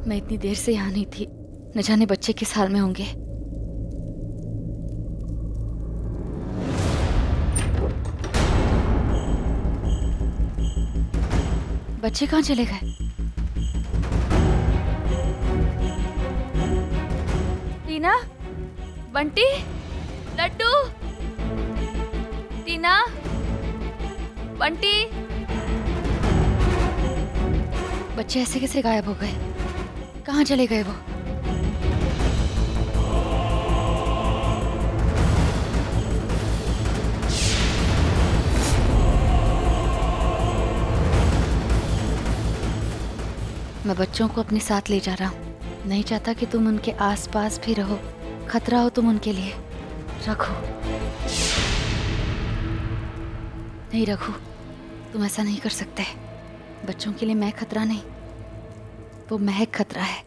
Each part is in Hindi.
मैं इतनी देर से यहाँ नहीं थी, न जाने बच्चे किस हाल में होंगे। बच्चे कहाँ चले गए? टीना, बंटी, लड्डू, टीना, बंटी। बच्चे ऐसे कैसे गायब हो गए? कहाँ चले गए वो? मैं बच्चों को अपने साथ ले जा रहा हूँ। नहीं चाहता कि तुम उनके आसपास भी रहो। खतरा हो तुम उनके लिए। रघु, नहीं रघु, तुम ऐसा नहीं कर सकते। बच्चों के लिए मैं खतरा नहीं, वो महक खतरा है।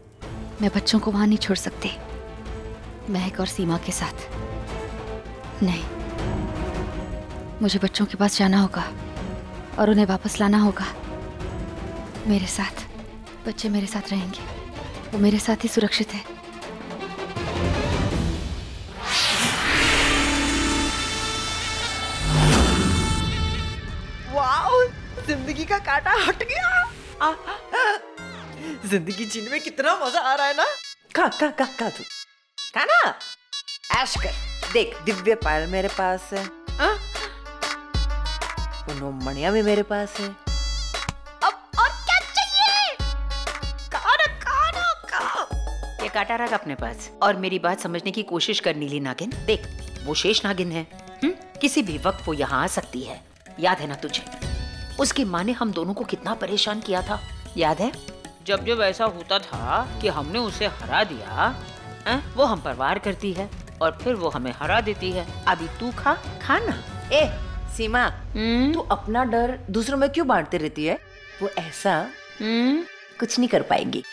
मैं बच्चों को वहां नहीं छोड़ सकती, महक और सीमा के साथ नहीं। मुझे बच्चों के पास जाना होगा और उन्हें वापस लाना होगा मेरे साथ। बच्चे मेरे साथ रहेंगे, वो मेरे साथ ही सुरक्षित है। वाओ, जिंदगी का कांटा हट गया। जिंदगी जीने में कितना मजा आ रहा है ना। खा खा खा खा तू, खा ना, ऐश कर। देख, दिव्य पायल मेरे पास है, पुनो मणिया भी मेरे पास है। ये काटा रख अपने पास और मेरी बात समझने की कोशिश कर नीली नागिन। देख, वो शेष नागिन है, किसी भी वक्त वो यहाँ आ सकती है। याद है ना तुझे, उसकी माँ ने हम दोनों को कितना परेशान किया था, याद है? जब जब ऐसा होता था कि हमने उसे हरा दिया, वो हम पर वार करती है और फिर वो हमें हरा देती है। अभी तू खा ना। ए सीमा, तू अपना डर दूसरों में क्यों बांटती रहती है? वो ऐसा कुछ नहीं कर पाएंगी।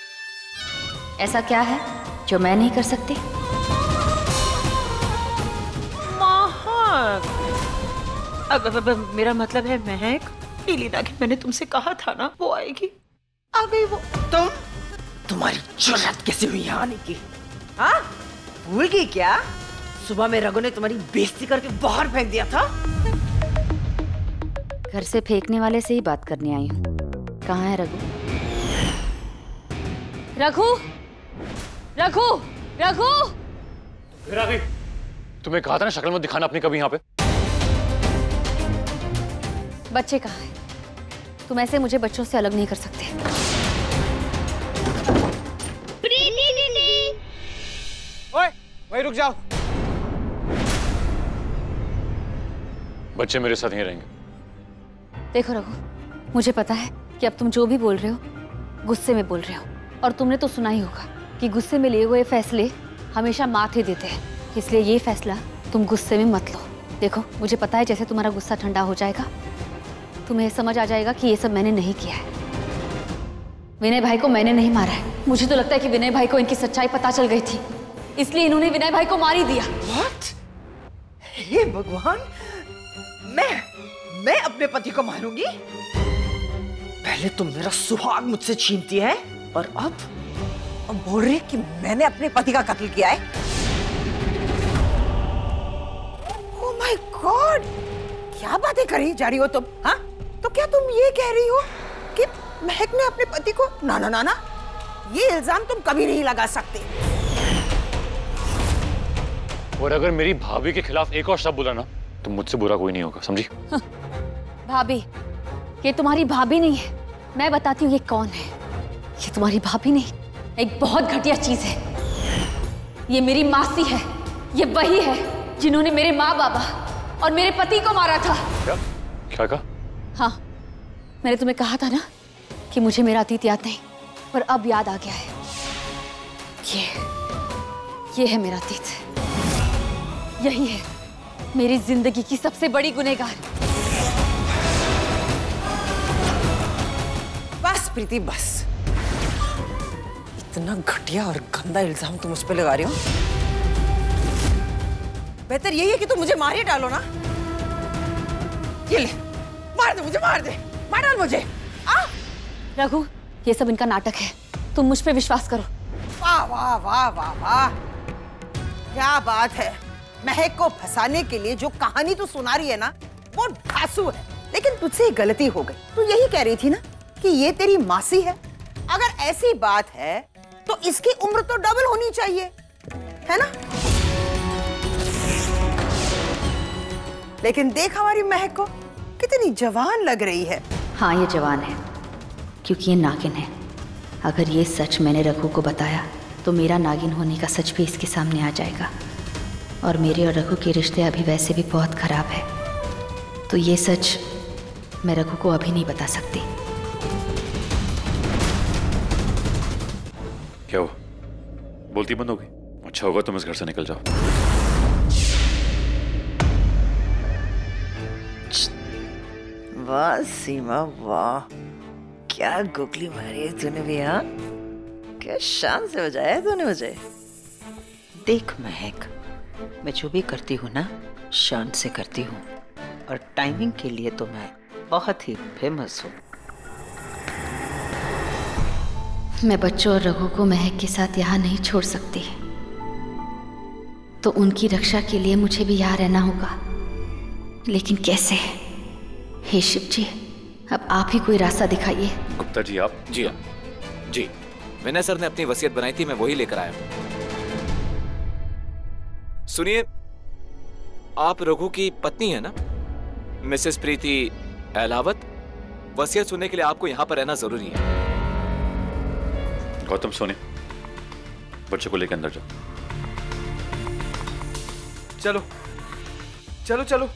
ऐसा क्या है जो मैं नहीं कर सकती? अब मेरा मतलब है महक। नीली नागिन, मैंने तुमसे कहा था ना वो आएगी। आ गई वो। तुम्हारी जुर्रत कैसे हुई यहाँ आने की? हाँ, भूल गई क्या? सुबह में रघु ने तुम्हारी बेइज्जती करके बाहर फेंक दिया था। घर से फेंकने वाले से ही बात करने आई हूँ। कहाँ है रघु? रघु, रघु, रघु! फिर आ गई। तुम्हें कहा था ना शक्ल मत दिखाना अपनी कभी यहाँ पे। बच्चे कहाँ हैं? तुम ऐसे मुझे बच्चों से अलग नहीं कर सकते। ओए, वहीं रुक जाओ। बच्चे मेरे साथ यहीं रहेंगे। देखो रघु, मुझे पता है कि अब तुम जो भी बोल रहे हो गुस्से में बोल रहे हो, और तुमने तो सुना ही होगा कि गुस्से में लिए हुए फैसले हमेशा माथे देते हैं। इसलिए ये फैसला तुम गुस्से में मत लो। देखो, मुझे पता है जैसे तुम्हारा गुस्सा ठंडा हो जाएगा, तुम्हें समझ आ जाएगा कि ये सब मैंने नहीं किया है। विनय भाई को मैंने नहीं मारा है। मुझे तो लगता है कि विनय भाई को इनकी सच्चाई पता चल गई थी, इसलिए इन्होंने विनय भाई को मार ही दिया। What? हे भगवान, मैं अपने पति को मारूंगी? पहले तो मेरा सुहाग मुझसे छीनती है और अब बोल रही कि मैंने अपने पति का कत्ल किया है। Oh my God! क्या बातें करी जा रही हो तुम? हाँ? तो क्या तुम ये कह रही हो कि महक ने अपने पति को? ना ना ना ना, ये इल्जाम तुम कभी नहीं लगा सकते। और अगर मेरी भाभी के खिलाफ एक और शब्द बोला ना तो मुझसे बुरा कोई नहीं होगा, समझी? हाँ, भाभी, ये तुम्हारी भाभी नहीं है। मैं बताती हूँ ये कौन है। ये तुम्हारी भाभी नहीं, एक बहुत घटिया चीज है। ये मेरी मासी है। ये वही है जिन्होंने मेरे माँ बाबा और मेरे पति को मारा था। क्या कहा? हाँ, मैंने तुम्हें कहा था ना कि मुझे मेरा अतीत याद नहीं, पर अब याद आ गया है। ये है मेरा अतीत। यही है मेरी जिंदगी की सबसे बड़ी गुनहगार। बस प्रीति, बस। इतना घटिया और गंदा इल्जाम तुम मुझ पे लगा रही हो। बेहतर यही है कि तुम मुझे मार ही डालो ना। ये ले, मार दे मुझे, मार दे, मार डाल मुझे। रघु, ये सब इनका नाटक है। तुम मुझ पे विश्वास करो। वाह वाह वाह वाह वाह, क्या बात है। महक को फंसाने के लिए जो कहानी तू सुना रही है ना, वो धांसू है। लेकिन तुझसे एक गलती हो गई। तू यही कह रही थी ना कि ये तेरी मासी है। अगर ऐसी बात है तो इसकी उम्र तो डबल होनी चाहिए, है ना? लेकिन देख हमारी महक को, कितनी जवान लग रही है। हाँ, ये जवान है क्योंकि ये नागिन है। अगर ये सच मैंने रघु को बताया तो मेरा नागिन होने का सच भी इसके सामने आ जाएगा। और मेरे और रघु के रिश्ते अभी वैसे भी बहुत खराब है, तो ये सच मैं रघु को अभी नहीं बता सकती। क्या हुआ? बोलती बंद हो गई? अच्छा होगा तुम इस घर से निकल जाओ। वाह सीमा वाह, क्या गुगली मारी है तूने भी। हाँ, क्या शान से बजाया है तूने मुझे। देख महक, मैं जो भी करती हूँ ना शान से करती हूँ, और टाइमिंग के लिए तो मैं बहुत ही फेमस हूँ। मैं बच्चों और रघु को महक के साथ यहाँ नहीं छोड़ सकती, तो उनकी रक्षा के लिए मुझे भी यहाँ रहना होगा। लेकिन कैसे? हे शिव जी, अब आप ही कोई रास्ता दिखाइए। गुप्ता जी आप? जी हाँ जी, विनय सर ने अपनी वसीयत बनाई थी, मैं वही लेकर आया हूँ। सुनिए, आप रघु की पत्नी है ना, मिसेस प्रीति अहलावत। वसीयत सुनने के लिए आपको यहाँ पर रहना जरूरी है। गौतम सोने, बच्चे को लेकर अंदर जाओ। चलो चलो चलो।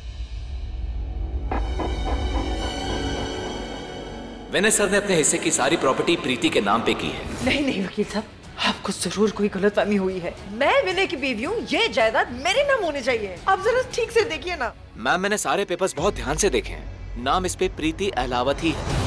विनय सर ने अपने हिस्से की सारी प्रॉपर्टी प्रीति के नाम पे की है। नहीं नहीं वकील साहब, आपको जरूर कोई गलतफहमी हुई है। मैं विनय की बीवी हूँ, ये जायदाद मेरे नाम होनी चाहिए। आप जरा ठीक से देखिए ना। मैम, मैंने सारे पेपर्स बहुत ध्यान से देखे हैं, नाम इस पे प्रीति अहलावत ही है।